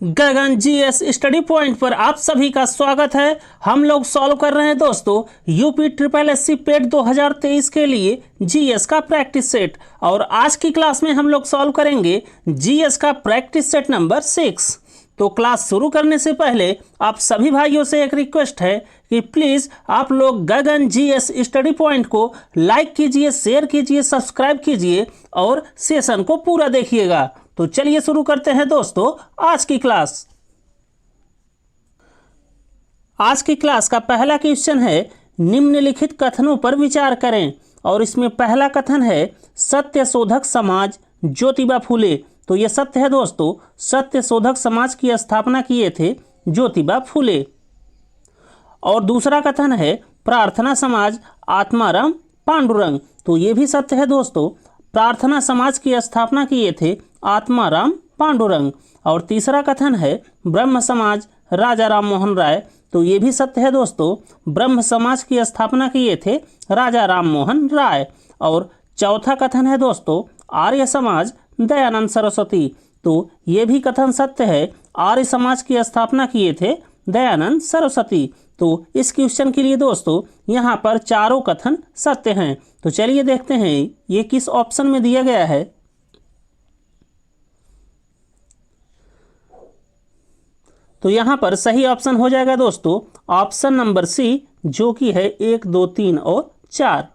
गगन GS study point पर आप सभी का स्वागत है। हम लोग सॉल्व कर रहे हैं दोस्तों यूपी ट्रिपल एससी पेट 2023 के लिए जीएस का प्रैक्टिस सेट। और आज की क्लास में हम लोग सॉल्व करेंगे जीएस का प्रैक्टिस सेट नंबर 6। तो क्लास शुरू करने से पहले आप सभी भाइयों से एक रिक्वेस्ट है कि प्लीज़ आप लोग गगन जीएस स्टडी पॉइंट को लाइक कीजिए, शेयर कीजिए, सब्सक्राइब कीजिए और सेशन को पूरा देखिएगा। तो चलिए शुरू करते हैं दोस्तों आज की क्लास। आज की क्लास का पहला क्वेश्चन है निम्नलिखित कथनों पर विचार करें। और इसमें पहला कथन है सत्य शोधक समाज ज्योतिबा फूले। तो ये सत्य है दोस्तों, सत्य शोधक समाज की स्थापना किए थे ज्योतिबा फूले। और दूसरा कथन है प्रार्थना समाज आत्माराम पांडुरंग। तो ये भी सत्य है दोस्तों, प्रार्थना समाज की स्थापना किए थे आत्माराम पांडुरंग। और तीसरा कथन है ब्रह्म समाज राजा राम मोहन राय। तो ये भी सत्य है दोस्तों, ब्रह्म समाज की स्थापना किए थे राजा राम मोहन राय। और चौथा कथन है दोस्तों आर्य समाज दयानंद सरस्वती। तो ये भी कथन सत्य है, आर्य समाज की स्थापना किए थे दयानंद सरस्वती। तो इस क्वेश्चन के लिए दोस्तों यहाँ पर चारों कथन सत्य हैं। तो चलिए देखते हैं ये किस ऑप्शन में दिया गया है। तो यहाँ पर सही ऑप्शन हो जाएगा दोस्तों ऑप्शन नंबर सी, जो कि है 1, 2, 3 और 4।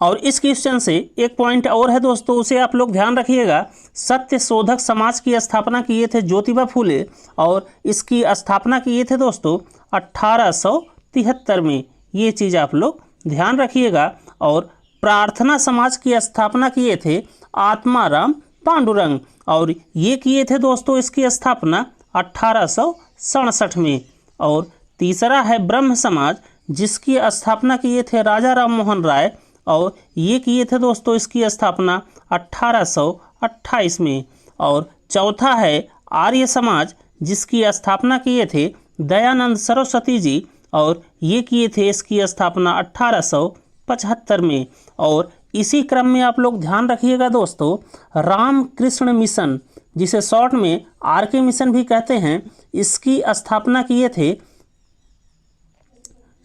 और इस क्वेश्चन से एक पॉइंट और है दोस्तों, उसे आप लोग ध्यान रखिएगा। सत्य शोधक समाज की स्थापना किए थे ज्योतिबा फूले और इसकी स्थापना किए थे दोस्तों 1873 में। ये चीज़ आप लोग ध्यान रखिएगा। और प्रार्थना समाज की स्थापना किए थे आत्माराम पांडुरंग और ये किए थे दोस्तों इसकी स्थापना 1867 में। और तीसरा है ब्रह्म समाज, जिसकी स्थापना किए थे राजा राम मोहन राय और ये किए थे दोस्तों इसकी स्थापना 1828 में। और चौथा है आर्य समाज, जिसकी स्थापना किए थे दयानंद सरस्वती जी और ये किए थे इसकी स्थापना 1875 में। और इसी क्रम में आप लोग ध्यान रखिएगा दोस्तों रामकृष्ण मिशन, जिसे शॉर्ट में आरके मिशन भी कहते हैं, इसकी स्थापना किए थे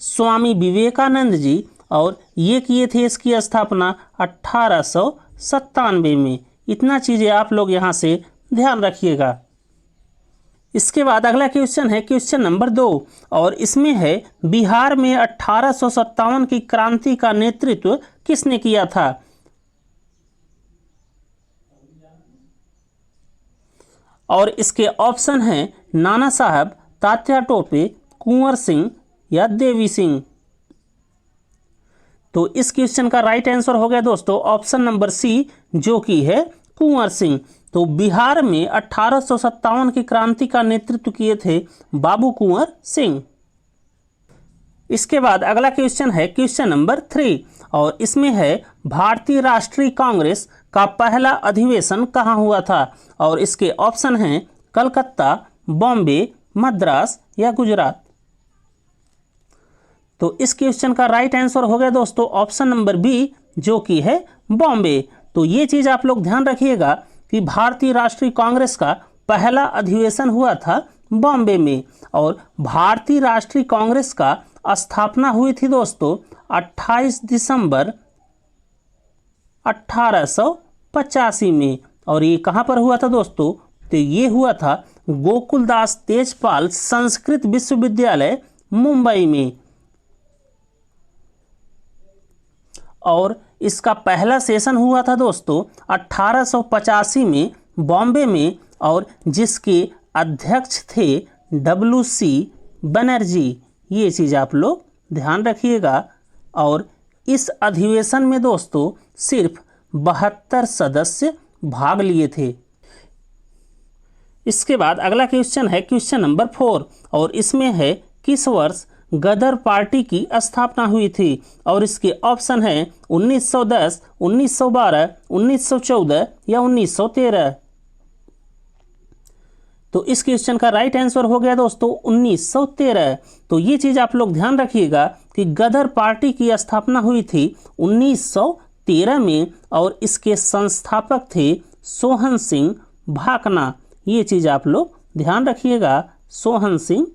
स्वामी विवेकानंद जी और ये किए थे इसकी स्थापना 1897 में। इतना चीज़ें आप लोग यहाँ से ध्यान रखिएगा। इसके बाद अगला क्वेश्चन है क्वेश्चन नंबर 2 और इसमें है बिहार में 1857 की क्रांति का नेतृत्व किसने किया था। और इसके ऑप्शन हैं नाना साहब, तात्या टोपे, कुंवर सिंह या देवी सिंह। तो इस क्वेश्चन का राइट आंसर हो गया दोस्तों ऑप्शन नंबर सी, जो कि है कुंवर सिंह। तो बिहार में 1857 की क्रांति का नेतृत्व किए थे बाबू कुंवर सिंह। इसके बाद अगला क्वेश्चन है क्वेश्चन नंबर 3 और इसमें है भारतीय राष्ट्रीय कांग्रेस का पहला अधिवेशन कहाँ हुआ था। और इसके ऑप्शन हैं कलकत्ता, बॉम्बे, मद्रास या गुजरात। तो इस क्वेश्चन का राइट आंसर हो गया दोस्तों ऑप्शन नंबर बी, जो कि है बॉम्बे। तो ये चीज़ आप लोग ध्यान रखिएगा कि भारतीय राष्ट्रीय कांग्रेस का पहला अधिवेशन हुआ था बॉम्बे में। और भारतीय राष्ट्रीय कांग्रेस का स्थापना हुई थी दोस्तों 28 दिसंबर 1885 में। और ये कहाँ पर हुआ था दोस्तों, तो ये हुआ था गोकुलदास तेजपाल संस्कृत विश्वविद्यालय मुंबई में। और इसका पहला सेशन हुआ था दोस्तों 1885 में बॉम्बे में और जिसके अध्यक्ष थे WC बनर्जी। ये चीज़ आप लोग ध्यान रखिएगा। और इस अधिवेशन में दोस्तों सिर्फ 72 सदस्य भाग लिए थे। इसके बाद अगला क्वेश्चन है क्वेश्चन नंबर 4 और इसमें है किस वर्ष गदर पार्टी की स्थापना हुई थी। और इसके ऑप्शन हैं 1910, 1912, 1914 या 1913। तो इस क्वेश्चन का राइट आंसर हो गया दोस्तों 1913। तो ये चीज़ आप लोग ध्यान रखिएगा कि गदर पार्टी की स्थापना हुई थी 1913 में और इसके संस्थापक थे सोहन सिंह भाकना। ये चीज़ आप लोग ध्यान रखिएगा, सोहन सिंह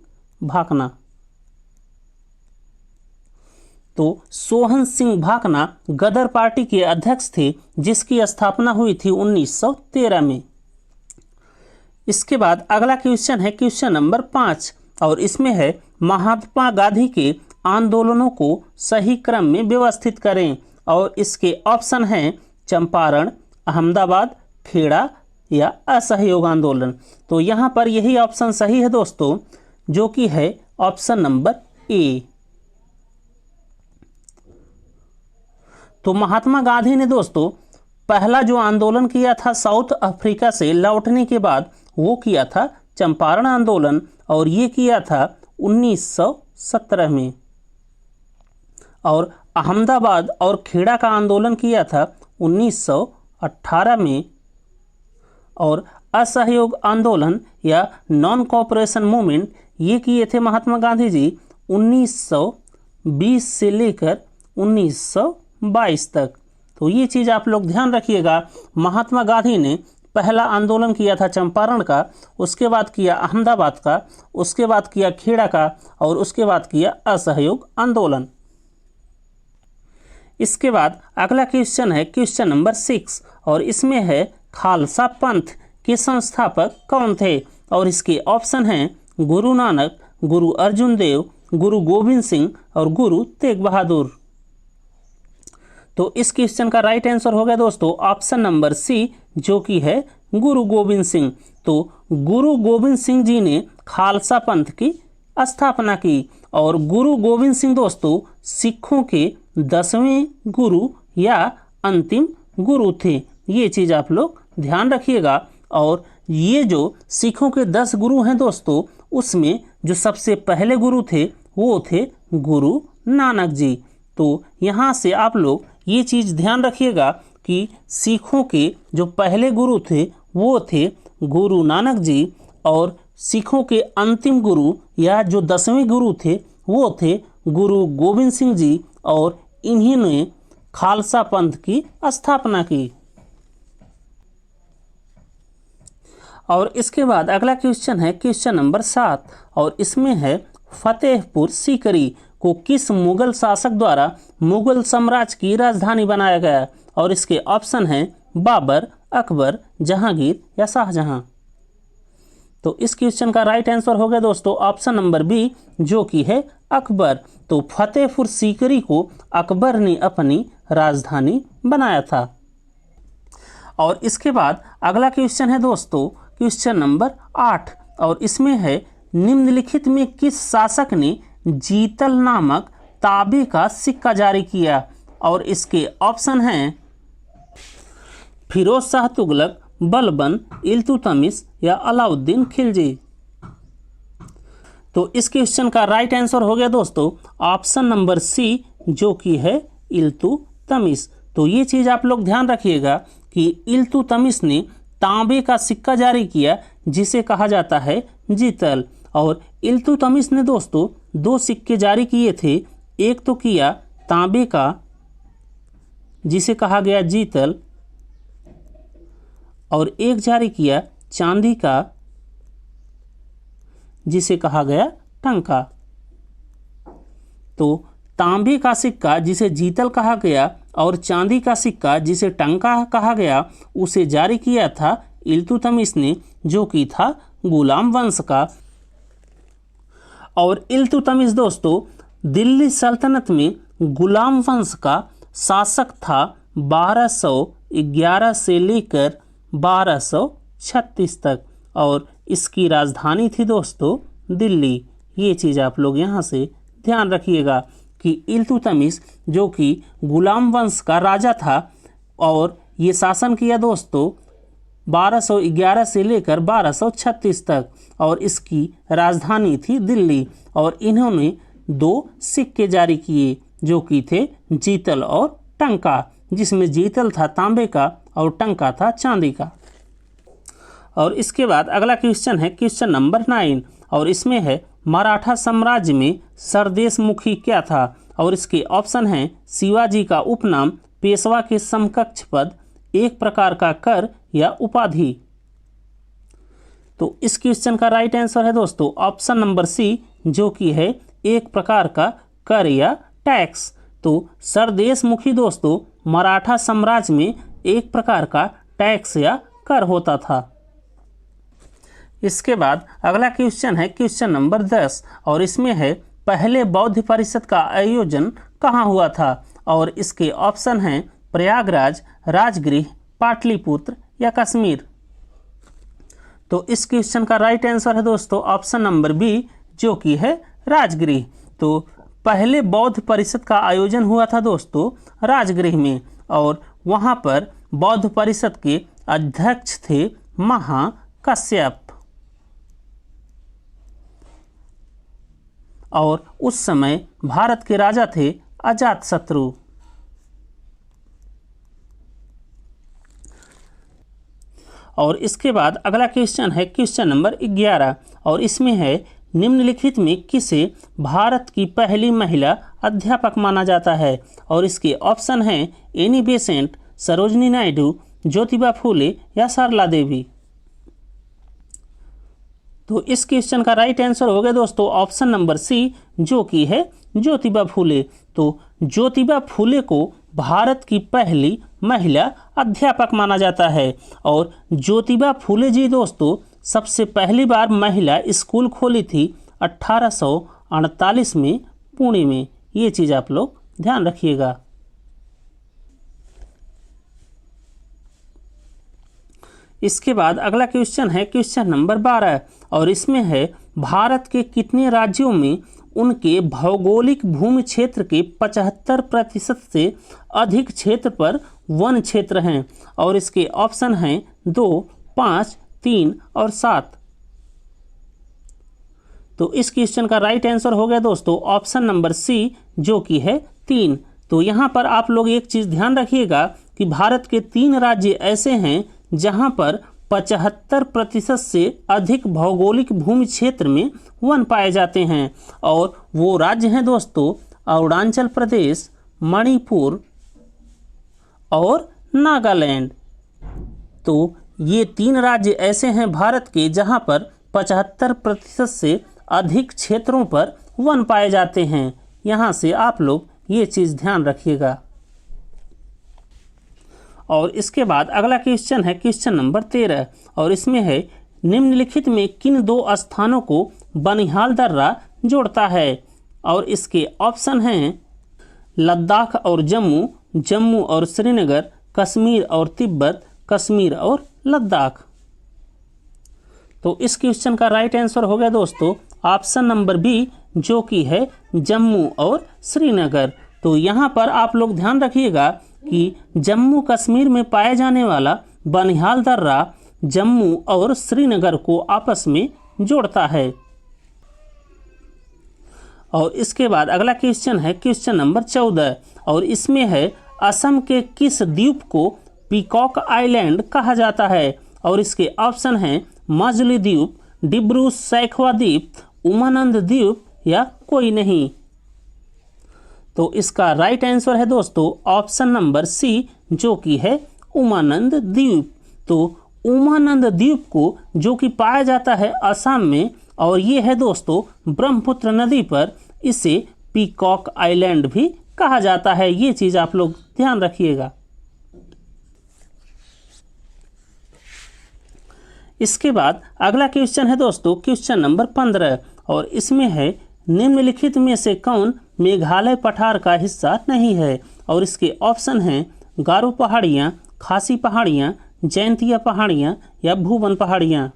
भाकना। तो सोहन सिंह भाकना गदर पार्टी के अध्यक्ष थे, जिसकी स्थापना हुई थी 1913 में। इसके बाद अगला क्वेश्चन है क्वेश्चन नंबर 5, और इसमें है महात्मा गांधी के आंदोलनों को सही क्रम में व्यवस्थित करें। और इसके ऑप्शन हैं चंपारण, अहमदाबाद, खेड़ा या असहयोग आंदोलन। तो यहाँ पर यही ऑप्शन सही है दोस्तों, जो कि है ऑप्शन नंबर ए। तो महात्मा गांधी ने दोस्तों पहला जो आंदोलन किया था साउथ अफ्रीका से लौटने के बाद, वो किया था चंपारण आंदोलन, और ये किया था 1917 में। और अहमदाबाद और खेड़ा का आंदोलन किया था 1918 में। और असहयोग आंदोलन या नॉन कोऑपरेशन मूवमेंट ये किए थे महात्मा गांधी जी 1920 से लेकर 1922 तक। तो ये चीज़ आप लोग ध्यान रखिएगा, महात्मा गांधी ने पहला आंदोलन किया था चंपारण का, उसके बाद किया अहमदाबाद का, उसके बाद किया खेड़ा का, और उसके बाद किया असहयोग आंदोलन। इसके बाद अगला क्वेश्चन है क्वेश्चन नंबर 6, और इसमें है खालसा पंथ के संस्थापक कौन थे। और इसके ऑप्शन हैं गुरु नानक, गुरु अर्जुन देव, गुरु गोविंद सिंह और गुरु तेग बहादुर। तो इस क्वेश्चन का राइट आंसर हो गया दोस्तों ऑप्शन नंबर सी, जो कि है गुरु गोविंद सिंह। तो गुरु गोविंद सिंह जी ने खालसा पंथ की स्थापना की। और गुरु गोविंद सिंह दोस्तों सिखों के 10वें गुरु या अंतिम गुरु थे। ये चीज़ आप लोग ध्यान रखिएगा। और ये जो सिखों के 10 गुरु हैं दोस्तों, उसमें जो सबसे पहले गुरु थे वो थे गुरु नानक जी। तो यहाँ से आप लोग ये चीज़ ध्यान रखिएगा कि सिखों के जो पहले गुरु थे वो थे गुरु नानक जी, और सिखों के अंतिम गुरु या जो 10वें गुरु थे वो थे गुरु गोविंद सिंह जी, और इन्हीं ने खालसा पंथ की स्थापना की। और इसके बाद अगला क्वेश्चन है क्वेश्चन नंबर 7, और इसमें है फतेहपुर सीकरी को किस मुगल शासक द्वारा मुगल साम्राज्य की राजधानी बनाया गया। और इसके ऑप्शन हैं बाबर, अकबर, जहांगीर या शाहजहां। तो इस क्वेश्चन का राइट आंसर हो गया दोस्तों ऑप्शन नंबर बी, जो कि है अकबर। तो फतेहपुर सीकरी को अकबर ने अपनी राजधानी बनाया था। और इसके बाद अगला क्वेश्चन है दोस्तों क्वेश्चन नंबर 8, और इसमें है निम्नलिखित में किस शासक ने जीतल नामक ताबे का सिक्का जारी किया। और इसके ऑप्शन हैं फिरोज शाह तुगलक, बलबन, इल्तुतमिश या अलाउद्दीन खिलजी। तो इस क्वेश्चन का राइट आंसर हो गया दोस्तों ऑप्शन नंबर सी, जो कि है इल्तुतमिश। तो ये चीज़ आप लोग ध्यान रखिएगा कि इल्तुतमिश ने तांबे का सिक्का जारी किया, जिसे कहा जाता है जीतल। और इल्तुतमिश ने दोस्तों 2 सिक्के जारी किए थे, एक तो किया तांबे का जिसे कहा गया जीतल, और एक जारी किया चांदी का जिसे कहा गया टंका। तो तांबे का सिक्का जिसे जीतल कहा गया और चांदी का सिक्का जिसे टंका कहा गया, उसे जारी किया था इल्तुतमिश ने, जो कि था गुलाम वंश का। और इल्तुतमिश दोस्तों दिल्ली सल्तनत में गुलाम वंश का शासक था 1211 से लेकर 1236 तक, और इसकी राजधानी थी दोस्तों दिल्ली। ये चीज़ आप लोग यहाँ से ध्यान रखिएगा कि इल्तुतमिश जो कि गुलाम वंश का राजा था, और ये शासन किया दोस्तों 1211 से लेकर 1236 तक, और इसकी राजधानी थी दिल्ली। और इन्होंने 2 सिक्के जारी किए, जो कि थे जीतल और टंका, जिसमें जीतल था तांबे का और टंका था चांदी का। और इसके बाद अगला क्वेश्चन है क्वेश्चन नंबर 9, और इसमें है मराठा साम्राज्य में सरदेशमुखी क्या था। और इसके ऑप्शन हैं शिवाजी का उपनाम, पेशवा के समकक्ष पद, एक प्रकार का कर या उपाधि। तो इस क्वेश्चन का राइट आंसर है दोस्तों ऑप्शन नंबर सी, जो कि है एक प्रकार का कर या टैक्स। तो सरदेशमुखी दोस्तों मराठा साम्राज्य में एक प्रकार का टैक्स या कर होता था। इसके बाद अगला क्वेश्चन है क्वेश्चन नंबर 10 और इसमें है पहले बौद्ध परिषद का आयोजन कहाँ हुआ था, और इसके ऑप्शन हैं प्रयागराज, राजगृह, पाटलिपुत्र या कश्मीर। तो इस क्वेश्चन का राइट आंसर है दोस्तों ऑप्शन नंबर बी, जो कि है राजगृह। तो पहले बौद्ध परिषद का आयोजन हुआ था दोस्तों राजगृह में, और वहाँ पर बौद्ध परिषद के अध्यक्ष थे महाकश्यप, और उस समय भारत के राजा थे अजातशत्रु। और इसके बाद अगला क्वेश्चन है क्वेश्चन नंबर 11 और इसमें है निम्नलिखित में किसे भारत की पहली महिला अध्यापक माना जाता है, और इसके ऑप्शन हैं एनी बेसेंट, सरोजनी नायडू, ज्योतिबा फूले या सरला देवी। तो इस क्वेश्चन का राइट आंसर हो गया दोस्तों ऑप्शन नंबर सी, जो कि है ज्योतिबा फूले। तो ज्योतिबा फूले को भारत की पहली महिला अध्यापक माना जाता है, और ज्योतिबा फूले जी दोस्तों सबसे पहली बार महिला स्कूल खोली थी 1848 में पुणे में। ये चीज़ आप लोग ध्यान रखिएगा। इसके बाद अगला क्वेश्चन है क्वेश्चन नंबर 12 और इसमें है भारत के कितने राज्यों में उनके भौगोलिक भूमि क्षेत्र के 75% से अधिक क्षेत्र पर वन क्षेत्र हैं, और इसके ऑप्शन हैं 2, 5, 3 और 7। तो इस क्वेश्चन का राइट आंसर हो गया दोस्तों ऑप्शन नंबर सी, जो कि है 3। तो यहाँ पर आप लोग एक चीज़ ध्यान रखिएगा कि भारत के 3 राज्य ऐसे हैं जहाँ पर 75% से अधिक भौगोलिक भूमि क्षेत्र में वन पाए जाते हैं, और वो राज्य हैं दोस्तों अरुणाचल प्रदेश, मणिपुर और नागालैंड। तो ये 3 राज्य ऐसे हैं भारत के जहाँ पर 75% से अधिक क्षेत्रों पर वन पाए जाते हैं। यहाँ से आप लोग ये चीज़ ध्यान रखिएगा। और इसके बाद अगला क्वेश्चन है क्वेश्चन नंबर 13 और इसमें है निम्नलिखित में किन 2 स्थानों को बनिहाल दर्रा जोड़ता है, और इसके ऑप्शन हैं लद्दाख और जम्मू, जम्मू और श्रीनगर, कश्मीर और तिब्बत, कश्मीर और लद्दाख। तो इस क्वेश्चन का राइट आंसर हो गया दोस्तों ऑप्शन नंबर बी, जो कि है जम्मू और श्रीनगर। तो यहाँ पर आप लोग ध्यान रखिएगा कि जम्मू कश्मीर में पाए जाने वाला बनिहाल दर्रा जम्मू और श्रीनगर को आपस में जोड़ता है। और इसके बाद अगला क्वेश्चन है क्वेश्चन नंबर 14 और इसमें है असम के किस द्वीप को पीकॉक आइलैंड कहा जाता है, और इसके ऑप्शन हैं मजली द्वीप, डिब्रू सैखवा द्वीप, उमानंद द्वीप या कोई नहीं। तो इसका राइट आंसर है दोस्तों ऑप्शन नंबर सी, जो कि है उमानंद द्वीप। तो उमानंद द्वीप को जो कि पाया जाता है असम में, और ये है दोस्तों ब्रह्मपुत्र नदी पर, इसे पीकॉक आइलैंड भी कहा जाता है। ये चीज़ आप लोग ध्यान रखिएगा। इसके बाद अगला क्वेश्चन है दोस्तों क्वेश्चन नंबर 15 और इसमें है निम्नलिखित में से कौन मेघालय पठार का हिस्सा नहीं है, और इसके ऑप्शन हैं गारो पहाड़ियाँ, खासी पहाड़ियाँ, जैंतिया पहाड़ियाँ या भूवन पहाड़ियाँ।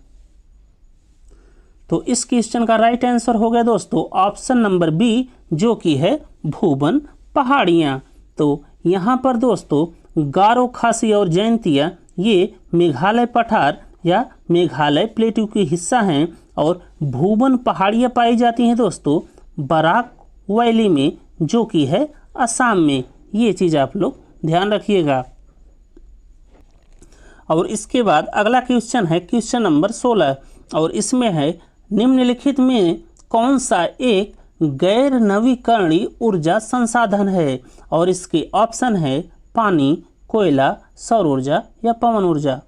तो इस क्वेश्चन का राइट आंसर हो गया दोस्तों ऑप्शन नंबर बी, जो कि है भूवन पहाड़ियाँ। तो यहाँ पर दोस्तों गारो, खासी और जैंतिया ये मेघालय पठार या मेघालय प्लेटू के हिस्सा हैं, और भूवन पहाड़ियाँ पाई जाती हैं दोस्तों बराक वैली में, जो कि है असम में। ये चीज़ आप लोग ध्यान रखिएगा। और इसके बाद अगला क्वेश्चन है क्वेश्चन नंबर 16 और इसमें है निम्नलिखित में कौन सा एक गैर नवीकरणीय ऊर्जा संसाधन है, और इसके ऑप्शन है पानी, कोयला, सौर ऊर्जा या पवन ऊर्जा।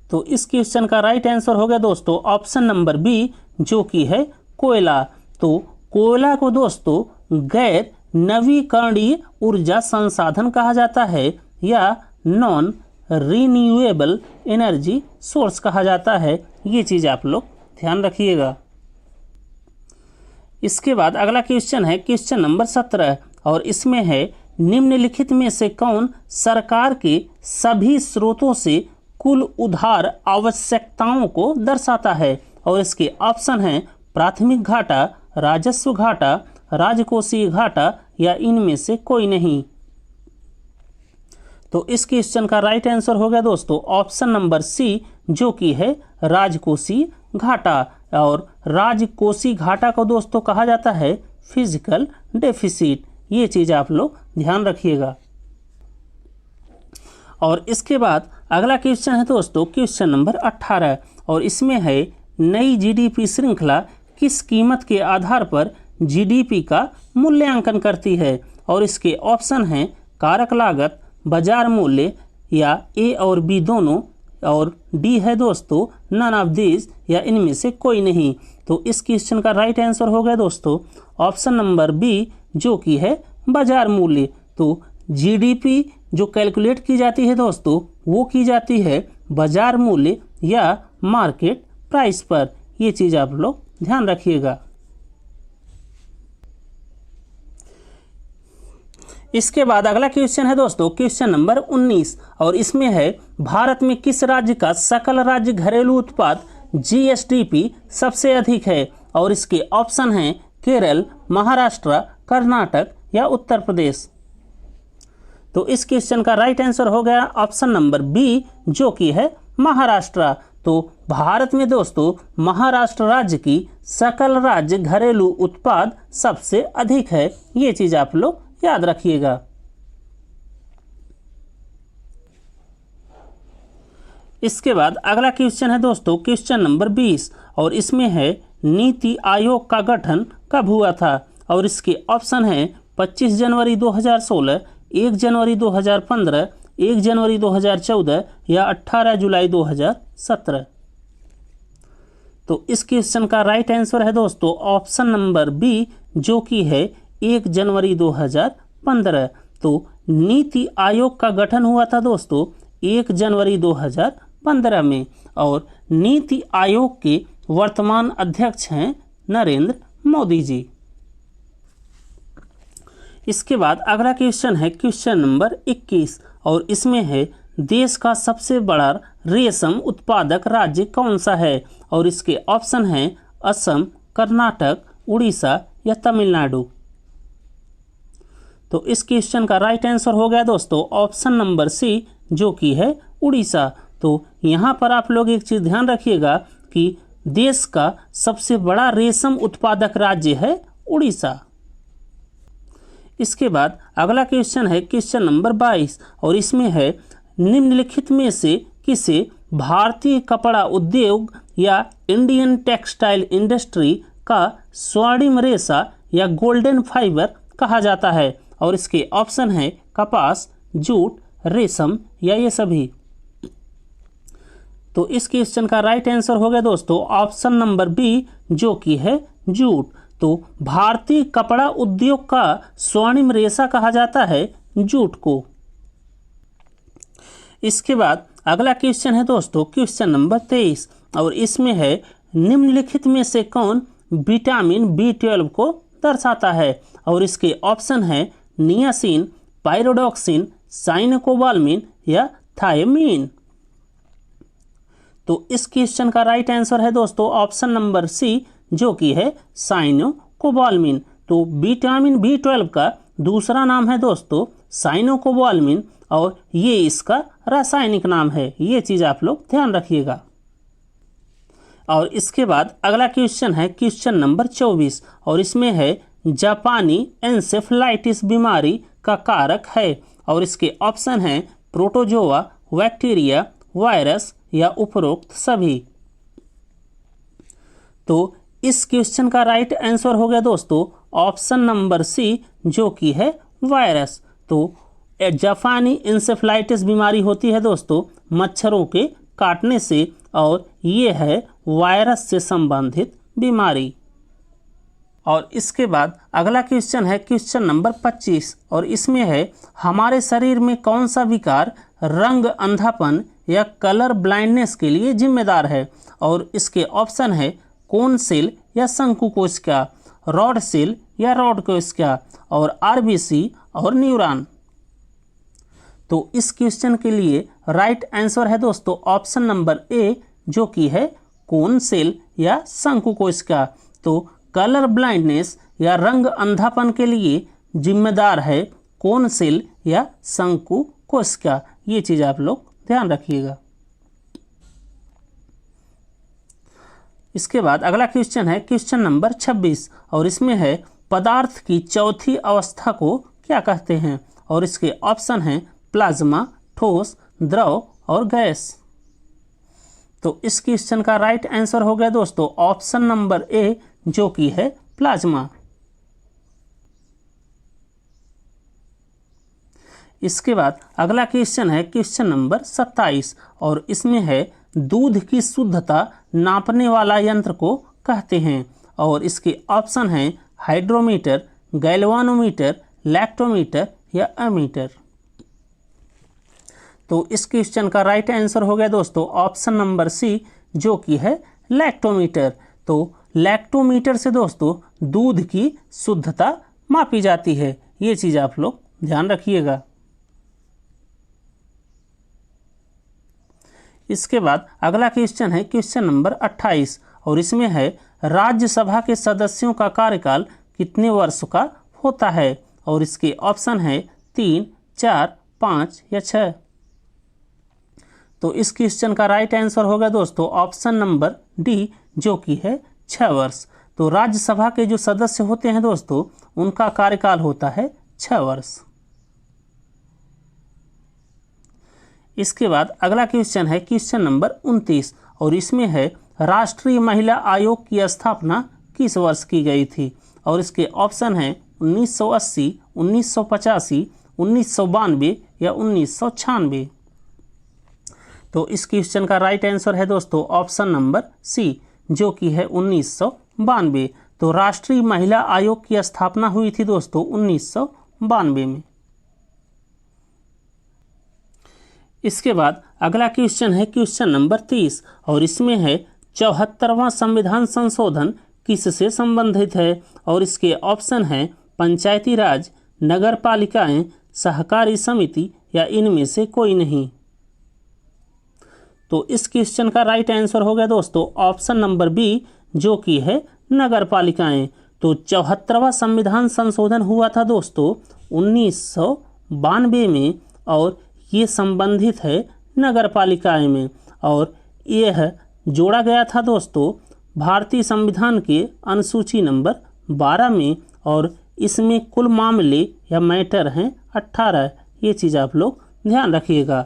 तो इस क्वेश्चन का राइट आंसर हो गया दोस्तों ऑप्शन नंबर बी, जो कि है कोयला। तो कोयला को दोस्तों गैर नवीकरणीय ऊर्जा संसाधन कहा जाता है या नॉन रिन्यूएबल एनर्जी सोर्स कहा जाता है। ये चीज़ आप लोग ध्यान रखिएगा। इसके बाद अगला क्वेश्चन है क्वेश्चन नंबर 17 और इसमें है निम्नलिखित में से कौन सरकार के सभी स्रोतों से कुल उधार आवश्यकताओं को दर्शाता है। और इसके ऑप्शन हैं प्राथमिक घाटा, राजस्व घाटा, राजकोषीय घाटा या इनमें से कोई नहीं। तो इस क्वेश्चन का राइट आंसर हो गया दोस्तों ऑप्शन नंबर सी, जो कि है राजकोषीय घाटा। और राजकोषीय घाटा को दोस्तों कहा जाता है फिजिकल डेफिसिट। ये चीज़ आप लोग ध्यान रखिएगा। और इसके बाद अगला क्वेश्चन है दोस्तों क्वेश्चन नंबर 18 और इसमें है नई जीडीपी श्रृंखला किस कीमत के आधार पर जीडीपी का मूल्यांकन करती है। और इसके ऑप्शन हैं कारक लागत, बाजार मूल्य या ए और बी दोनों, और डी है दोस्तों नन ऑफ दिस या इनमें से कोई नहीं। तो इस क्वेश्चन का राइट आंसर हो गया दोस्तों ऑप्शन नंबर बी, जो कि है बाजार मूल्य। तो जीडीपी जो कैलकुलेट की जाती है दोस्तों वो की जाती है बाजार मूल्य या मार्केट प्राइस पर। ये चीज़ आप लोग ध्यान रखिएगा। इसके बाद अगला क्वेश्चन है दोस्तों क्वेश्चन नंबर 19 और इसमें है भारत में किस राज्य का सकल राज्य घरेलू उत्पाद जीएसडीपी सबसे अधिक है। और इसके ऑप्शन हैं केरल, महाराष्ट्र, कर्नाटक या उत्तर प्रदेश। तो इस क्वेश्चन का राइट आंसर हो गया ऑप्शन नंबर बी, जो कि है महाराष्ट्र। तो भारत में दोस्तों महाराष्ट्र राज्य की सकल राज्य घरेलू उत्पाद सबसे अधिक है। ये चीज़ आप लोग याद रखिएगा। इसके बाद अगला क्वेश्चन है दोस्तों क्वेश्चन नंबर 20 और इसमें है नीति आयोग का गठन कब हुआ था। और इसके ऑप्शन हैं 25 जनवरी 2016, 1 जनवरी 2015, 1 जनवरी 2014 या 18 जुलाई 2017। तो इस क्वेश्चन का राइट आंसर है दोस्तों ऑप्शन नंबर बी, जो कि है 1 जनवरी 2015। तो नीति आयोग का गठन हुआ था दोस्तों 1 जनवरी 2015 में। और नीति आयोग के वर्तमान अध्यक्ष हैं नरेंद्र मोदी जी। इसके बाद अगला क्वेश्चन है क्वेश्चन नंबर 21 और इसमें है देश का सबसे बड़ा रेशम उत्पादक राज्य कौन सा है। और इसके ऑप्शन हैं असम, कर्नाटक, उड़ीसा या तमिलनाडु। तो इस क्वेश्चन का राइट आंसर हो गया दोस्तों ऑप्शन नंबर सी, जो कि है उड़ीसा। तो यहाँ पर आप लोग एक चीज़ ध्यान रखिएगा कि देश का सबसे बड़ा रेशम उत्पादक राज्य है उड़ीसा। इसके बाद अगला क्वेश्चन है क्वेश्चन नंबर 22 और इसमें है निम्नलिखित में से किसे भारतीय कपड़ा उद्योग या इंडियन टेक्सटाइल इंडस्ट्री का स्वर्णिम रेशा या गोल्डन फाइबर कहा जाता है। और इसके ऑप्शन है कपास, जूट, रेशम या ये सभी। तो इस क्वेश्चन का राइट आंसर हो गया दोस्तों ऑप्शन नंबर बी, जो कि है जूट। तो भारतीय कपड़ा उद्योग का स्वर्णिम रेशा कहा जाता है जूट को। इसके बाद अगला क्वेश्चन है दोस्तों क्वेश्चन नंबर 23 और इसमें है निम्नलिखित में से कौन विटामिन B12 को दर्शाता है। और इसके ऑप्शन है नियासिन, पायरोडॉक्सिन, साइनोकोबाल्मिन या थायमीन। तो इस क्वेश्चन का राइट आंसर है दोस्तों ऑप्शन नंबर सी, जो कि है साइनोकोबाल्मिन। तो विटामिन B12 का दूसरा नाम है दोस्तों साइनोकोबाल्मिन और ये इसका रासायनिक नाम है। ये चीज़ आप लोग ध्यान रखिएगा। और इसके बाद अगला क्वेश्चन है क्वेश्चन नंबर 24 और इसमें है जापानी एन्सेफेलाइटिस बीमारी का कारक है। और इसके ऑप्शन हैं प्रोटोजोआ, बैक्टीरिया, वायरस या उपरोक्त सभी। तो इस क्वेश्चन का राइट आंसर हो गया दोस्तों ऑप्शन नंबर सी, जो कि है वायरस। तो जापानी एन्सेफेलाइटिस बीमारी होती है दोस्तों मच्छरों के काटने से, और ये है वायरस से संबंधित बीमारी। और इसके बाद अगला क्वेश्चन है क्वेश्चन नंबर 25, और इसमें है हमारे शरीर में कौन सा विकार रंग अंधापन या कलर ब्लाइंडनेस के लिए जिम्मेदार है। और इसके ऑप्शन है कोन सेल या शंकु कोशिका, रॉड सेल या रॉड कोशिका, और आरबीसी और न्यूरॉन। तो इस क्वेश्चन के लिए राइट आंसर है दोस्तों ऑप्शन नंबर ए, जो कि है कोन सेल या शंकु कोशिका। तो कलर ब्लाइंडनेस या रंग अंधापन के लिए जिम्मेदार है कोन सेल या शंकु कोशिका। ये चीज़ आप लोग ध्यान रखिएगा। इसके बाद अगला क्वेश्चन है क्वेश्चन नंबर 26, और इसमें है पदार्थ की चौथी अवस्था को क्या कहते हैं। और इसके ऑप्शन हैं प्लाज्मा, ठोस, द्रव और गैस। तो इस क्वेश्चन का राइट आंसर हो गया दोस्तों ऑप्शन नंबर ए, जो कि है प्लाज्मा। इसके बाद अगला क्वेश्चन है क्वेश्चन नंबर 27, और इसमें है दूध की शुद्धता नापने वाला यंत्र को कहते हैं। और इसके ऑप्शन हैं हाइड्रोमीटर, गैल्वानोमीटर, लैक्टोमीटर या एमीटर। तो इस क्वेश्चन का राइट आंसर हो गया दोस्तों ऑप्शन नंबर सी, जो कि है लैक्टोमीटर। तो लैक्टोमीटर से दोस्तों दूध की शुद्धता मापी जाती है। ये चीज़ आप लोग ध्यान रखिएगा। इसके बाद अगला क्वेश्चन है क्वेश्चन नंबर 28, और इसमें है राज्यसभा के सदस्यों का कार्यकाल कितने वर्ष का होता है। और इसके ऑप्शन है 3, 4, 5 या 6। तो इस क्वेश्चन का राइट आंसर होगा दोस्तों ऑप्शन नंबर डी, जो कि है 6 वर्ष। तो राज्यसभा के जो सदस्य होते हैं दोस्तों, उनका कार्यकाल होता है 6 वर्ष। इसके बाद अगला क्वेश्चन है क्वेश्चन नंबर 29, और इसमें है राष्ट्रीय महिला आयोग की स्थापना किस वर्ष की गई थी। और इसके ऑप्शन हैं 1980, 1985, 1992 या 1996। तो इस क्वेश्चन का राइट आंसर है दोस्तों ऑप्शन नंबर सी, जो कि है 1992। तो राष्ट्रीय महिला आयोग की स्थापना हुई थी दोस्तों 1992 में। इसके बाद अगला क्वेश्चन है क्वेश्चन नंबर 30, और इसमें है 74वां संविधान संशोधन किससे संबंधित है। और इसके ऑप्शन हैं पंचायती राज, नगर पालिकाएं, सहकारी समिति या इनमें से कोई नहीं। तो इस क्वेश्चन का राइट आंसर हो गया दोस्तों ऑप्शन नंबर बी, जो कि है नगर पालिकाएं। तो 74वां संविधान संशोधन हुआ था दोस्तों 1992 में, और ये संबंधित है नगर पालिकाएं में। और यह जोड़ा गया था दोस्तों भारतीय संविधान के अनुसूची नंबर 12 में, और इसमें कुल मामले या मैटर हैं 18। ये चीज़ आप लोग ध्यान रखिएगा।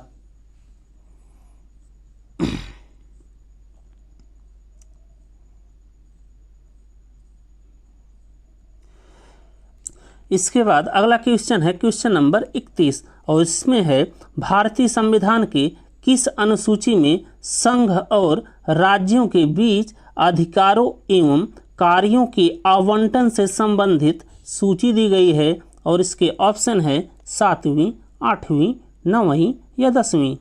इसके बाद अगला क्वेश्चन है क्वेश्चन नंबर 31, और इसमें है भारतीय संविधान के किस अनुसूची में संघ और राज्यों के बीच अधिकारों एवं कार्यों के आवंटन से संबंधित सूची दी गई है। और इसके ऑप्शन है 7वीं, 8वीं, 9वीं या 10वीं।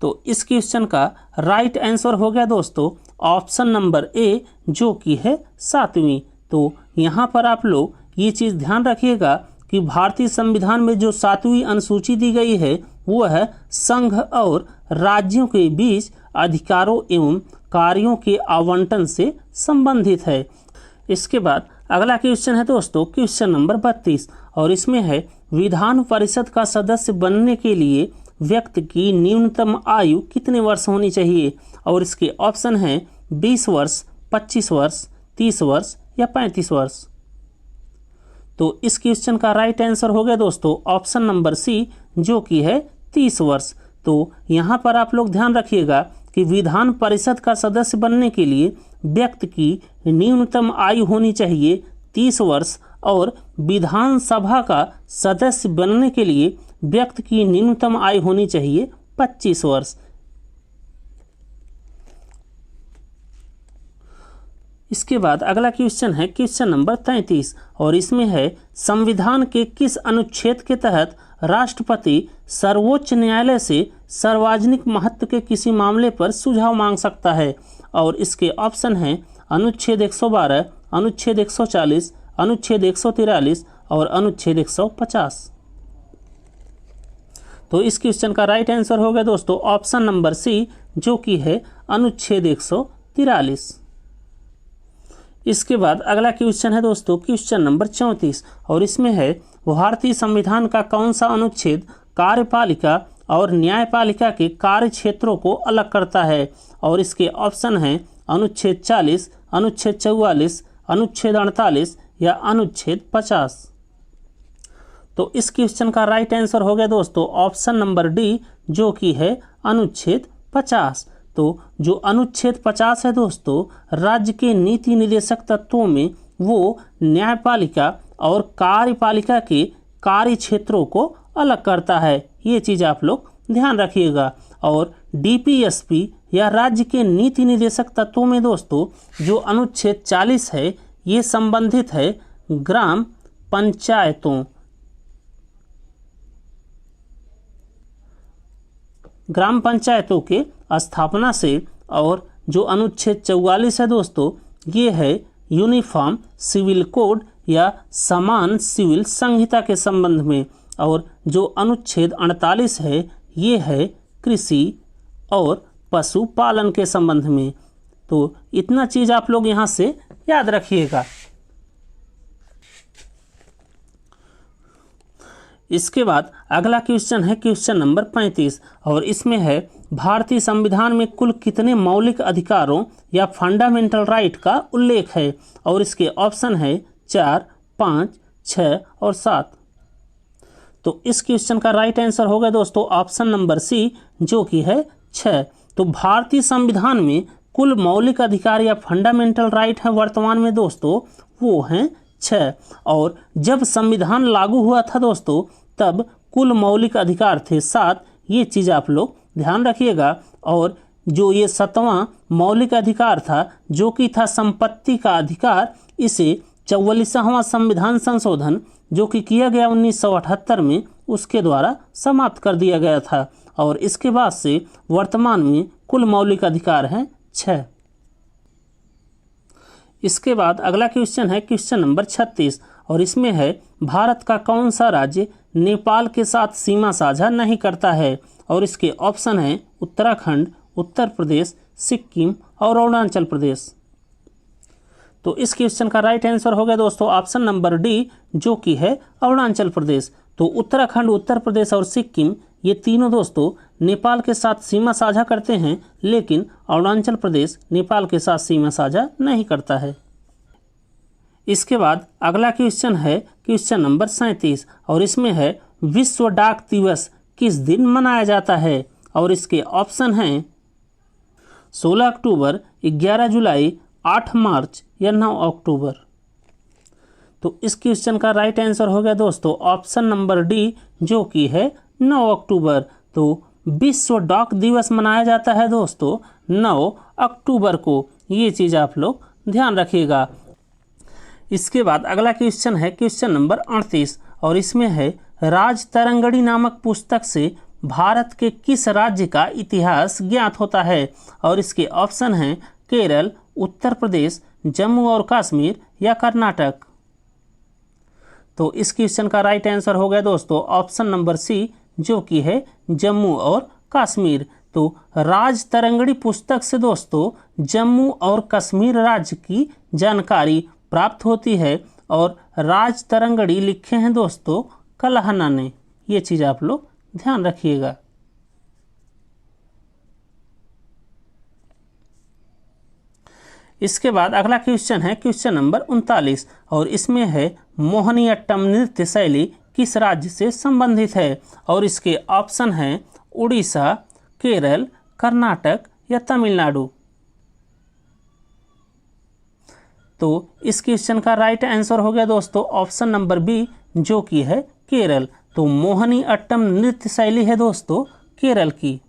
तो इस क्वेश्चन का राइट आंसर हो गया दोस्तों ऑप्शन नंबर ए, जो कि है 7वीं। तो यहाँ पर आप लोग ये चीज़ ध्यान रखिएगा कि भारतीय संविधान में जो 7वीं अनुसूची दी गई है वो है संघ और राज्यों के बीच अधिकारों एवं कार्यों के आवंटन से संबंधित है। इसके बाद अगला क्वेश्चन है दोस्तों क्वेश्चन नंबर 32, और इसमें है विधान परिषद का सदस्य बनने के लिए व्यक्ति की न्यूनतम आयु कितने वर्ष होनी चाहिए। और इसके ऑप्शन हैं 20 वर्ष, 25 वर्ष, 30 वर्ष या 35 वर्ष। तो इस क्वेश्चन का राइट आंसर हो गया दोस्तों ऑप्शन नंबर सी, जो कि है 30 वर्ष। तो यहाँ पर आप लोग ध्यान रखिएगा कि विधान परिषद का सदस्य बनने के लिए व्यक्ति की न्यूनतम आयु होनी चाहिए 30 वर्ष, और विधानसभा का सदस्य बनने के लिए व्यक्ति की न्यूनतम आयु होनी चाहिए 25 वर्ष। इसके बाद अगला क्वेश्चन है क्वेश्चन नंबर 33 और इसमें है संविधान के किस अनुच्छेद के तहत राष्ट्रपति सर्वोच्च न्यायालय से सार्वजनिक महत्व के किसी मामले पर सुझाव मांग सकता है। और इसके ऑप्शन हैं अनुच्छेद 112, अनुच्छेद 140, अनुच्छेद 143 और अनुच्छेद 150। तो इस क्वेश्चन का राइट आंसर होगा दोस्तों ऑप्शन नंबर सी, जो कि है अनुच्छेद 143। इसके बाद अगला क्वेश्चन है दोस्तों क्वेश्चन नंबर 34 और इसमें है भारतीय संविधान का कौन सा अनुच्छेद कार्यपालिका और न्यायपालिका के कार्य क्षेत्रों को अलग करता है। और इसके ऑप्शन हैं अनुच्छेद 40, अनुच्छेद 44, अनुच्छेद 48 या अनुच्छेद 50। तो इस क्वेश्चन का राइट आंसर हो गया दोस्तों ऑप्शन नंबर डी, जो कि है अनुच्छेद 50। तो जो अनुच्छेद 50 है दोस्तों राज्य के नीति निर्देशक तत्वों में वो न्यायपालिका और कार्यपालिका के कार्य क्षेत्रों को अलग करता है। ये चीज़ आप लोग ध्यान रखिएगा। और डीपीएसपी या राज्य के नीति निर्देशक तत्वों में दोस्तों जो अनुच्छेद 40 है ये संबंधित है ग्राम पंचायतों, ग्राम पंचायतों के स्थापना से। और जो अनुच्छेद 44 है दोस्तों ये है यूनिफॉर्म सिविल कोड या समान सिविल संहिता के संबंध में। और जो अनुच्छेद 48 है ये है कृषि और पशुपालन के संबंध में। तो इतना चीज़ आप लोग यहाँ से याद रखिएगा। इसके बाद अगला क्वेश्चन है क्वेश्चन नंबर 35 और इसमें है भारतीय संविधान में कुल कितने मौलिक अधिकारों या फंडामेंटल राइट का उल्लेख है। और इसके ऑप्शन है 4, 5, 6 और 7। तो इस क्वेश्चन का राइट आंसर होगा दोस्तों ऑप्शन नंबर सी, जो कि है 6। तो भारतीय संविधान में कुल मौलिक अधिकार या फंडामेंटल राइट है वर्तमान में दोस्तों वो हैं 6। और जब संविधान लागू हुआ था दोस्तों तब कुल मौलिक अधिकार थे 7। ये चीज़ आप लोग ध्यान रखिएगा। और जो ये 7वां मौलिक अधिकार था जो कि था संपत्ति का अधिकार, इसे 44वां संविधान संशोधन जो कि किया गया 1978 में उसके द्वारा समाप्त कर दिया गया था। और इसके बाद से वर्तमान में कुल मौलिक अधिकार हैं 6। इसके बाद अगला क्वेश्चन है क्वेश्चन नंबर 36 और इसमें है भारत का कौन सा राज्य नेपाल के साथ सीमा साझा नहीं करता है। और इसके ऑप्शन हैं उत्तराखंड, उत्तर प्रदेश, सिक्किम और अरुणाचल प्रदेश। तो इस क्वेश्चन का राइट आंसर हो गया दोस्तों ऑप्शन नंबर डी, जो कि है अरुणाचल प्रदेश। तो उत्तराखंड, उत्तर प्रदेश और सिक्किम ये तीनों दोस्तों नेपाल के साथ सीमा साझा करते हैं, लेकिन अरुणाचल प्रदेश नेपाल के साथ सीमा साझा नहीं करता है। इसके बाद अगला क्वेश्चन है क्वेश्चन नंबर 37 और इसमें है विश्व डाक दिवस किस दिन मनाया जाता है। और इसके ऑप्शन हैं 16 अक्टूबर, 11 जुलाई, 8 मार्च या 9 अक्टूबर। तो इस क्वेश्चन का राइट आंसर हो गया दोस्तों ऑप्शन नंबर डी, जो कि है 9 अक्टूबर। तो विश्व डाक दिवस मनाया जाता है दोस्तों 9 अक्टूबर को। ये चीज़ आप लोग ध्यान रखिएगा। इसके बाद अगला क्वेश्चन है क्वेश्चन नंबर 38 और इसमें है राजतरंगड़ी नामक पुस्तक से भारत के किस राज्य का इतिहास ज्ञात होता है। और इसके ऑप्शन हैं केरल, उत्तर प्रदेश, जम्मू और कश्मीर या कर्नाटक। तो इस क्वेश्चन का राइट आंसर हो गया दोस्तों ऑप्शन नंबर सी, जो कि है जम्मू और कश्मीर। तो राजतरंगड़ी पुस्तक से दोस्तों जम्मू और कश्मीर राज्य की जानकारी प्राप्त होती है। और राजतरंगड़ी लिखे हैं दोस्तों कल्हण ने। ये चीज़ आप लोग ध्यान रखिएगा। इसके बाद अगला क्वेश्चन है क्वेश्चन नंबर 39 और इसमें है मोहिनीअट्टम नृत्य शैली किस राज्य से संबंधित है। और इसके ऑप्शन हैं उड़ीसा, केरल, कर्नाटक या तमिलनाडु। तो इस क्वेश्चन का राइट आंसर हो गया दोस्तों ऑप्शन नंबर बी, जो कि है केरल। तो मोहिनीअट्टम नृत्य शैली है दोस्तों केरल की।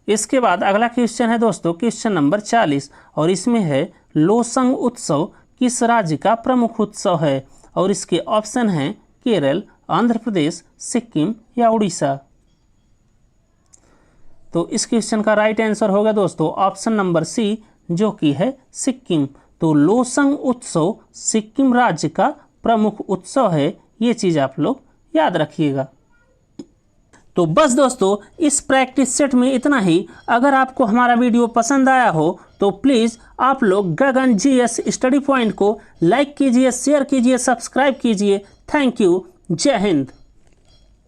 इसके बाद अगला क्वेश्चन है दोस्तों क्वेश्चन नंबर 40 और इसमें है लोसंग उत्सव किस राज्य का प्रमुख उत्सव है? और इसके ऑप्शन हैं केरल, आंध्र प्रदेश, सिक्किम या उड़ीसा। तो इस क्वेश्चन का राइट आंसर होगा दोस्तों ऑप्शन नंबर सी, जो कि है सिक्किम। तो लोसंग उत्सव सिक्किम राज्य का प्रमुख उत्सव है, ये चीज़ आप लोग याद रखिएगा। तो बस दोस्तों इस प्रैक्टिस सेट में इतना ही। अगर आपको हमारा वीडियो पसंद आया हो तो प्लीज़ आप लोग गगन GS स्टडी पॉइंट को लाइक कीजिए, शेयर कीजिए, सब्सक्राइब कीजिए। Thank you. जय हिंद।